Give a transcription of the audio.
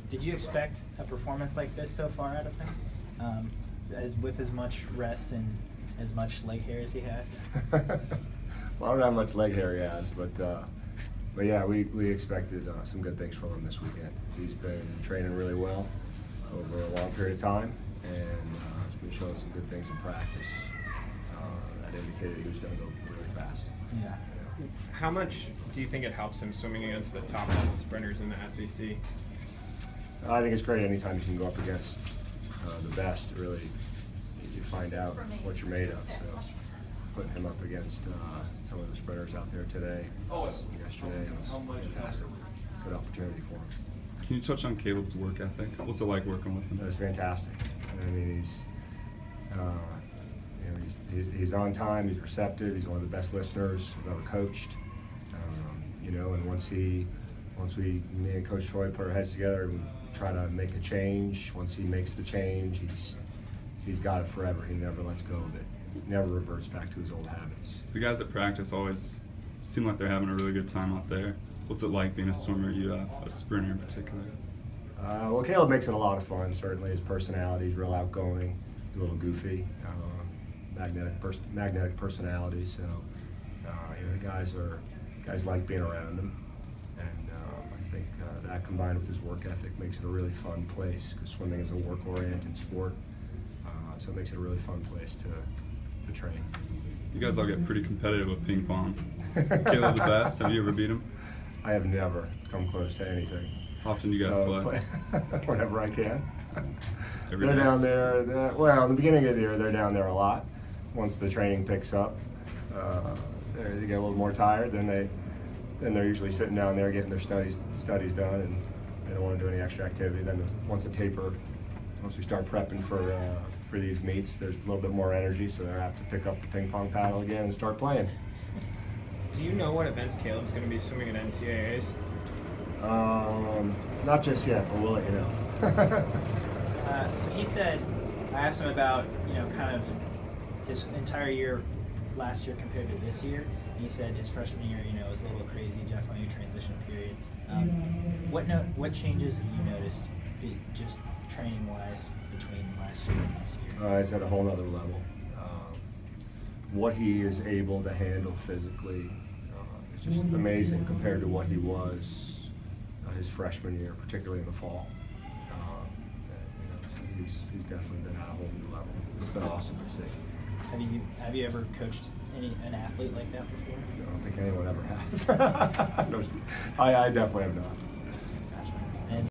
Did you expect a performance like this so far out of him? With as much rest and as much leg hair as he has? Well, I don't know how much leg hair he has, but yeah, we expected some good things from him this weekend. He's been training really well over a long period of time, and he's been showing some good things in practice that indicated he was going to go really fast. Yeah. How much do you think it helps him swimming against the top level sprinters in the SEC? I think it's great anytime you can go up against the best. Really, you find out what you're made of. So putting him up against some of the sprinters out there today, yesterday, was fantastic. Good opportunity for him. Can you touch on Caleb's work ethic? What's it like working with him? It was fantastic. I mean, he's on time. He's receptive. He's one of the best listeners I've ever coached. And once me and Coach Troy put our heads together and try to make a change. Once he makes the change, he's got it forever. He never lets go of it. He never reverts back to his old habits. The guys at practice always seem like they're having a really good time out there. What's it like being a swimmer, a sprinter in particular? Well, Caleb makes it a lot of fun, certainly. His personality is real outgoing, a little goofy, magnetic personality. So, the guys like being around him. And I think that combined with his work ethic makes it a really fun place, because swimming is a work-oriented sport. So it makes it a really fun place to train. You guys all get pretty competitive with ping pong. Is Caleb the best? Have you ever beat him? I have never come close to anything. How often do you guys play? Whenever I can. They're down there. Well, in the beginning of the year, they're down there a lot. Once the training picks up, they get a little more tired. Then they're usually sitting down there getting their studies done, and they don't want to do any extra activity. Then once we start prepping for these meets, there's a little bit more energy, so they have to pick up the ping pong paddle again and start playing. Do you know what events Caleb's going to be swimming at NCAAs? Not just yet, but we'll let you know. So he said, I asked him about, kind of his entire year last year compared to this year. And he said his freshman year, was a little crazy, definitely a transition period. What changes have you noticed, just training-wise, between last year and this year? It's at a whole nother level. What he is able to handle physically is just amazing compared to what he was his freshman year, particularly in the fall. He's definitely been at a whole new level. It's been awesome to see. Have you ever coached an athlete like that before? I don't think anyone ever has. No, I definitely have not.